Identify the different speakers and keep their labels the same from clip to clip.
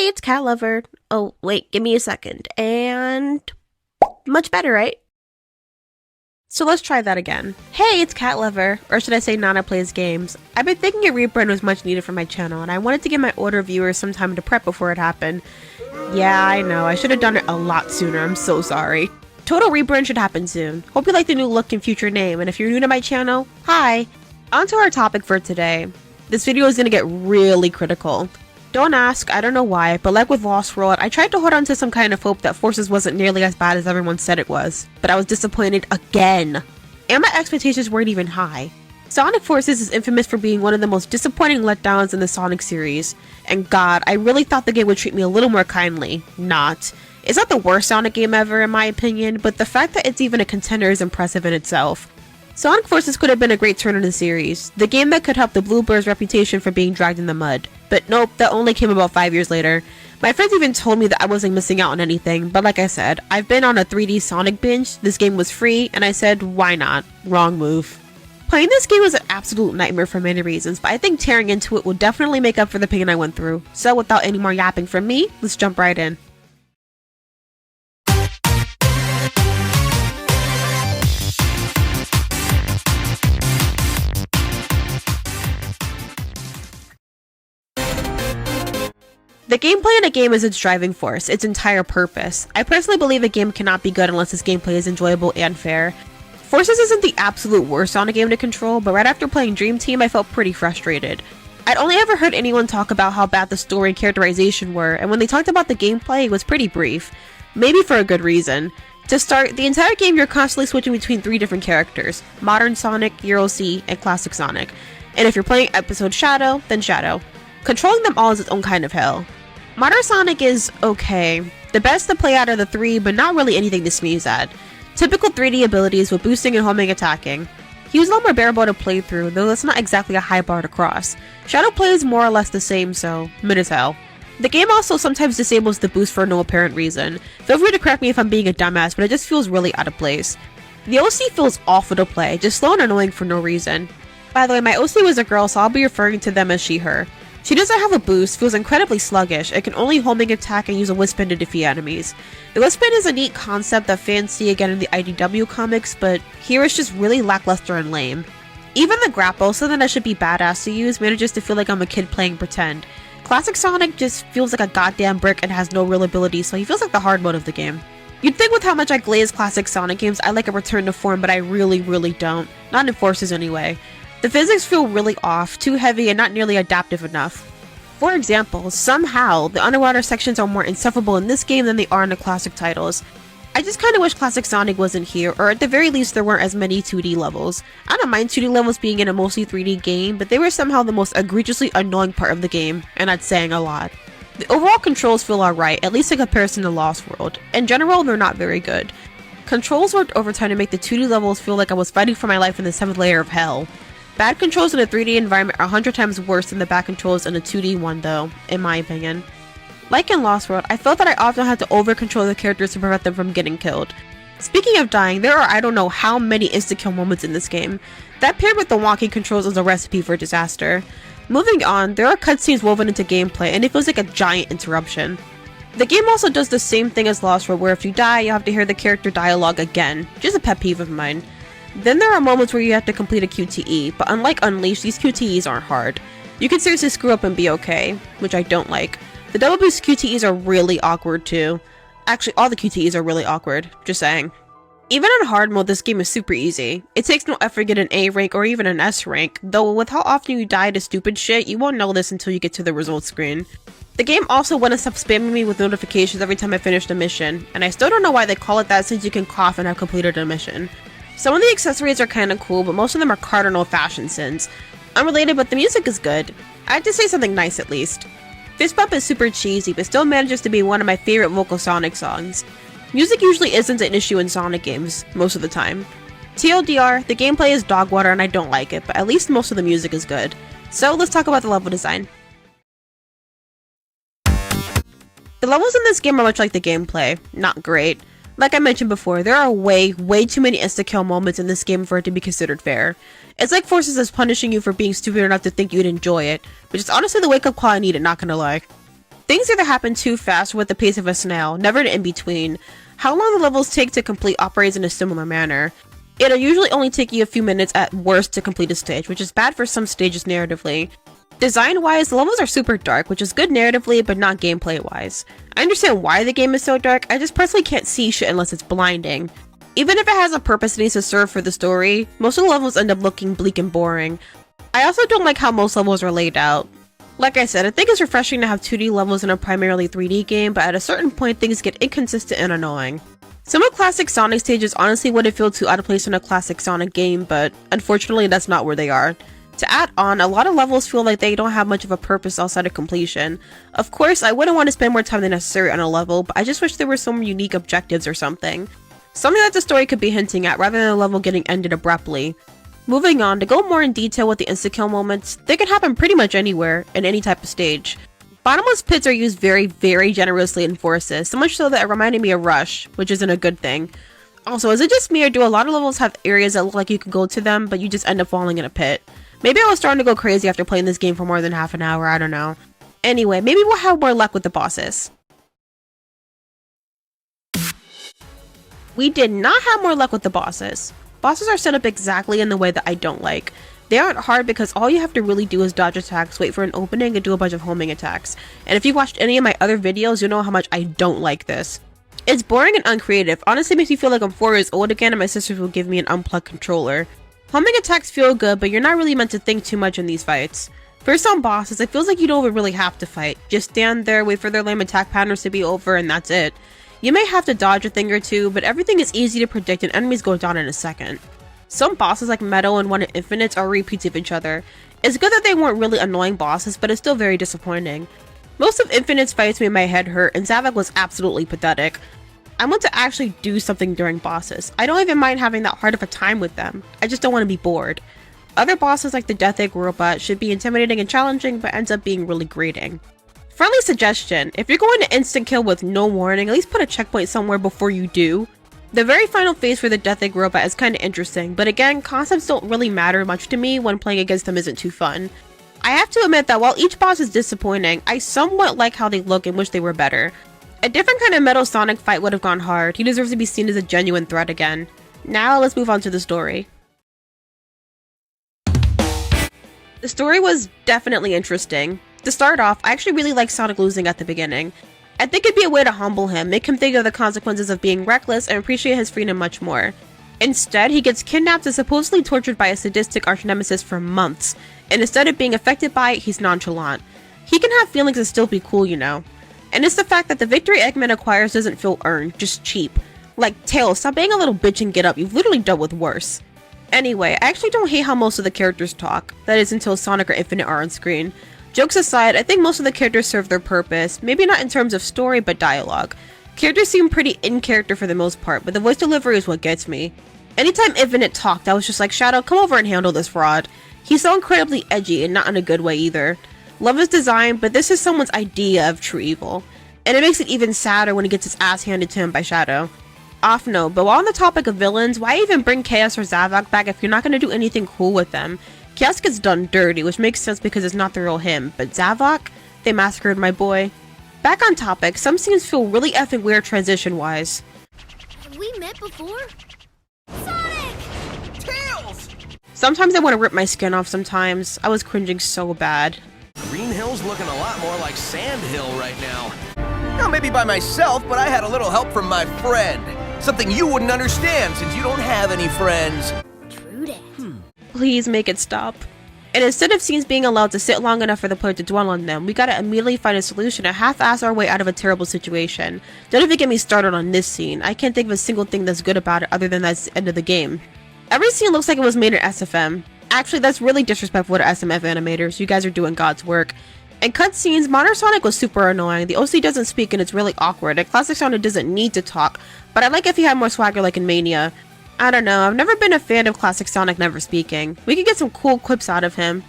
Speaker 1: Hey, it's Cat Lover. Oh, wait, give me a second. And much better, right? So let's try that again. Hey, it's Cat Lover, or should I say Nana Plays Games. I've been thinking a rebrand was much needed for my channel, and I wanted to give my older viewers some time to prep before it happened. Yeah, I know, I should have done it a lot sooner, I'm so sorry. Total rebrand should happen soon. Hope you like the new look and future name, and if you're new to my channel, hi! On to our topic for today. This video is gonna get really critical. Don't ask, I don't know why, but like with Lost World, I tried to hold on to some kind of hope that Forces wasn't nearly as bad as everyone said it was, but I was disappointed again. And my expectations weren't even high. Sonic Forces is infamous for being one of the most disappointing letdowns in the Sonic series, and god, I really thought the game would treat me a little more kindly. Not. It's not the worst Sonic game ever in my opinion, but the fact that it's even a contender is impressive in itself. Sonic Forces could have been a great turn in the series, the game that could help the Bluebirds' reputation for being dragged in the mud. But nope, that only came about 5 years later. My friends even told me that I wasn't missing out on anything, but like I said, I've been on a 3D Sonic binge, this game was free, and I said, why not? Wrong move. Playing this game was an absolute nightmare for many reasons, but I think tearing into it will definitely make up for the pain I went through. So without any more yapping from me, let's jump right in. The gameplay in a game is its driving force, its entire purpose. I personally believe a game cannot be good unless its gameplay is enjoyable and fair. Forces isn't the absolute worst Sonic game to control, but right after playing Dream Team I felt pretty frustrated. I'd only ever heard anyone talk about how bad the story and characterization were, and when they talked about the gameplay it was pretty brief. Maybe for a good reason. To start, the entire game you're constantly switching between 3 different characters: Modern Sonic, Euro C, and Classic Sonic. And if you're playing Episode Shadow, then Shadow. Controlling them all is its own kind of hell. Modern Sonic is okay. The best to play out of the 3, but not really anything to sneeze at. Typical 3D abilities with boosting and homing attacking. He was a lot more bearable to play through, though that's not exactly a high bar to cross. Shadow play is more or less the same, so mid as hell. The game also sometimes disables the boost for no apparent reason. Feel free to correct me if I'm being a dumbass, but it just feels really out of place. The OC feels awful to play, just slow and annoying for no reason. By the way, my OC was a girl, so I'll be referring to them as she/her. She doesn't have a boost, feels incredibly sluggish, and can only homing attack and use a Whispin to defeat enemies. The Whispin is a neat concept that fans see again in the IDW comics, but here it's just really lackluster and lame. Even the grapple, something that should be badass to use, manages to feel like I'm a kid playing pretend. Classic Sonic just feels like a goddamn brick and has no real ability, so he feels like the hard mode of the game. You'd think with how much I glaze classic Sonic games I'd like a return to form, but I really don't. Not in Forces anyway. The physics feel really off, too heavy, and not nearly adaptive enough. For example, somehow, the underwater sections are more insufferable in this game than they are in the classic titles. I just kinda wish Classic Sonic wasn't here, or at the very least there weren't as many 2D levels. I don't mind 2D levels being in a mostly 3D game, but they were somehow the most egregiously annoying part of the game, and that's saying a lot. The overall controls feel alright, at least in comparison to Lost World. In general, they're not very good. Controls worked overtime to make the 2D levels feel like I was fighting for my life in the 7th layer of hell. Bad controls in a 3D environment are 100 times worse than the bad controls in a 2D one though, in my opinion. Like in Lost World, I felt that I often had to over-control the characters to prevent them from getting killed. Speaking of dying, there are I don't know how many insta-kill moments in this game. That paired with the wonky controls is a recipe for disaster. Moving on, there are cutscenes woven into gameplay and it feels like a giant interruption. The game also does the same thing as Lost World where if you die, you have to hear the character dialogue again. Just a pet peeve of mine. Then there are moments where you have to complete a QTE, but unlike Unleashed, these QTEs aren't hard. You can seriously screw up and be okay, which I don't like. The double boost QTEs are really awkward too. Actually, all the QTEs are really awkward, just saying. Even in hard mode, this game is super easy. It takes no effort to get an A rank or even an S rank, though with how often you die to stupid shit, you won't know this until you get to the results screen. The game also wouldn't stop spamming me with notifications every time I finished a mission, and I still don't know why they call it that since you can cough and have completed a mission. Some of the accessories are kinda cool, but most of them are cardinal fashion sins. Unrelated, but the music is good. I had to say something nice at least. Fist Bump is super cheesy, but still manages to be one of my favorite vocal Sonic songs. Music usually isn't an issue in Sonic games, most of the time. TLDR, the gameplay is dog water and I don't like it, but at least most of the music is good. So let's talk about the level design. The levels in this game are much like the gameplay. Not great. Like I mentioned before, there are way too many insta-kill moments in this game for it to be considered fair. It's like Forces is punishing you for being stupid enough to think you'd enjoy it, which is honestly the wake-up call I needed, not gonna lie. Things either happen too fast or with the pace of a snail, never an in-between. How long the levels take to complete operates in a similar manner. It'll usually only take you a few minutes at worst to complete a stage, which is bad for some stages narratively. Design-wise, the levels are super dark, which is good narratively, but not gameplay-wise. I understand why the game is so dark, I just personally can't see shit unless it's blinding. Even if it has a purpose it needs to serve for the story, most of the levels end up looking bleak and boring. I also don't like how most levels are laid out. Like I said, I think it's refreshing to have 2D levels in a primarily 3D game, but at a certain point things get inconsistent and annoying. Some of classic Sonic stages honestly wouldn't feel too out of place in a classic Sonic game, but unfortunately that's not where they are. To add on, a lot of levels feel like they don't have much of a purpose outside of completion. Of course, I wouldn't want to spend more time than necessary on a level, but I just wish there were some unique objectives or something. Something that the story could be hinting at rather than a level getting ended abruptly. Moving on, to go more in detail with the insta-kill moments, they can happen pretty much anywhere, in any type of stage. Bottomless pits are used very, very generously in Forces, so much so that it reminded me of Rush, which isn't a good thing. Also, is it just me or do a lot of levels have areas that look like you could go to them, but you just end up falling in a pit? Maybe I was starting to go crazy after playing this game for more than half an hour, I don't know. Anyway, maybe we'll have more luck with the bosses. We did not have more luck with the bosses. Bosses are set up exactly in the way that I don't like. They aren't hard because all you have to really do is dodge attacks, wait for an opening, and do a bunch of homing attacks. And if you watched any of my other videos, you'll know how much I don't like this. It's boring and uncreative, honestly makes me feel like I'm 4 years old again and my sisters will give me an unplugged controller. Homing attacks feel good, but you're not really meant to think too much in these fights. For some bosses, it feels like you don't really have to fight. Just stand there, wait for their lame attack patterns to be over, and that's it. You may have to dodge a thing or two, but everything is easy to predict and enemies go down in a second. Some bosses like Meadow and One of Infinites are repeats of each other. It's good that they weren't really annoying bosses, but it's still very disappointing. Most of Infinite's fights made my head hurt, and Zavok was absolutely pathetic. I want to actually do something during bosses. I don't even mind having that hard of a time with them. I just don't want to be bored. Other bosses like the Death Egg Robot should be intimidating and challenging, but ends up being really grating. Friendly suggestion, if you're going to instant kill with no warning, at least put a checkpoint somewhere before you do. The very final phase for the Death Egg Robot is kinda interesting, but again, concepts don't really matter much to me when playing against them isn't too fun. I have to admit that while each boss is disappointing, I somewhat like how they look and wish they were better. A different kind of Metal Sonic fight would have gone hard. He deserves to be seen as a genuine threat again. Now let's move on to the story. The story was definitely interesting. To start off, I actually really like Sonic losing at the beginning. I think it'd be a way to humble him, make him think of the consequences of being reckless, and appreciate his freedom much more. Instead, he gets kidnapped and supposedly tortured by a sadistic arch-nemesis for months, and instead of being affected by it, he's nonchalant. He can have feelings and still be cool, you know. And it's the fact that the victory Eggman acquires doesn't feel earned, just cheap. Like, Tails, stop being a little bitch and get up, you've literally dealt with worse. Anyway, I actually don't hate how most of the characters talk, that is until Sonic or Infinite are on screen. Jokes aside, I think most of the characters serve their purpose, maybe not in terms of story, but dialogue. Characters seem pretty in character for the most part, but the voice delivery is what gets me. Anytime Infinite talked, I was just like, Shadow, come over and handle this fraud. He's so incredibly edgy and not in a good way either. Love his design, but this is someone's idea of true evil. And it makes it even sadder when he gets his ass handed to him by Shadow. Off note, but while on the topic of villains, why even bring Chaos or Zavok back if you're not going to do anything cool with them? Chaos gets done dirty, which makes sense because it's not the real him, but Zavok? They massacred my boy. Back on topic, some scenes feel really effing weird transition-wise.
Speaker 2: Have we met before? Sonic!
Speaker 3: Tails!
Speaker 1: Sometimes I want to rip my skin off sometimes. I was cringing so bad.
Speaker 3: Green Hill's looking a lot more like Sand Hill right now. Now, maybe by myself, but I had a little help from my friend. Something you wouldn't understand since you don't have any friends.
Speaker 2: True that.
Speaker 1: Please make it stop. And instead of scenes being allowed to sit long enough for the player to dwell on them, we gotta immediately find a solution and half-ass our way out of a terrible situation. Don't even get me started on this scene. I can't think of a single thing that's good about it other than that's the end of the game. Every scene looks like it was made in SFM. Actually, that's really disrespectful to SMF animators. You guys are doing God's work. In cutscenes, Modern Sonic was super annoying. The OC doesn't speak and it's really awkward. And Classic Sonic doesn't need to talk, but I like if he had more swagger like in Mania. I don't know, I've never been a fan of Classic Sonic never speaking. We could get some cool quips out of him.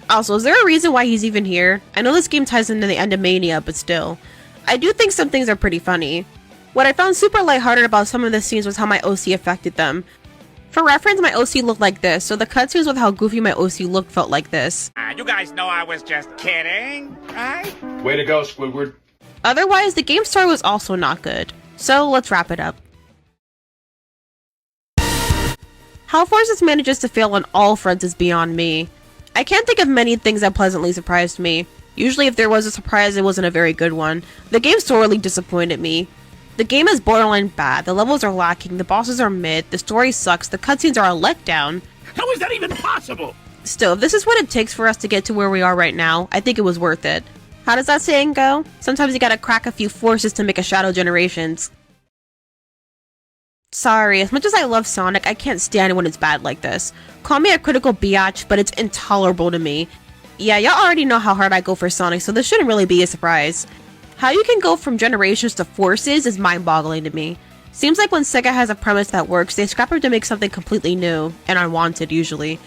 Speaker 1: Also, is there a reason why he's even here? I know this game ties into the end of Mania, but still. I do think some things are pretty funny. What I found super lighthearted about some of the scenes was how my OC affected them. For reference, my OC looked like this, so the cutscenes with how goofy my OC looked felt like this.
Speaker 4: You guys know I was just kidding, right?
Speaker 5: Way to go, Squidward.
Speaker 1: Otherwise, the game's story was also not good. So let's wrap it up. How Forces manages to fail on all fronts is beyond me. I can't think of many things that pleasantly surprised me. Usually if there was a surprise, it wasn't a very good one. The game sorely disappointed me. The game is borderline bad, the levels are lacking, the bosses are mid, the story sucks, the cutscenes are a letdown.
Speaker 4: How is that even possible?
Speaker 1: Still, if this is what it takes for us to get to where we are right now, I think it was worth it. How does that saying go? Sometimes you gotta crack a few forces to make a Shadow Generations. Sorry, as much as I love Sonic, I can't stand it when it's bad like this. Call me a critical biatch, but it's intolerable to me. Yeah, y'all already know how hard I go for Sonic, so this shouldn't really be a surprise. How you can go from Generations to Forces is mind-boggling to me. Seems like when Sega has a premise that works, they scrap it to make something completely new, and unwanted usually.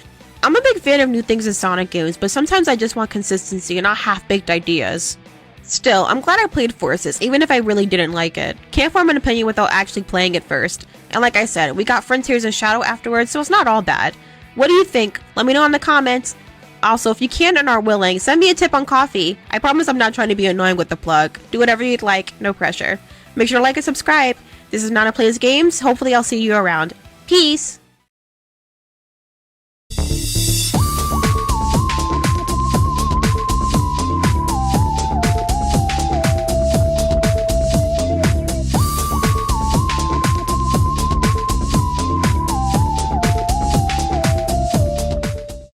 Speaker 1: I'm a big fan of new things in Sonic games, but sometimes I just want consistency and not half-baked ideas. Still, I'm glad I played Forces, even if I really didn't like it. Can't form an opinion without actually playing it first. And like I said, we got Frontiers and Shadow afterwards, so it's not all bad. What do you think? Let me know in the comments. Also, if you can and are willing, send me a tip on coffee. I promise I'm not trying to be annoying with the plug. Do whatever you'd like, no pressure. Make sure to like and subscribe. This is Nana Plays Games. Hopefully I'll see you around. Peace!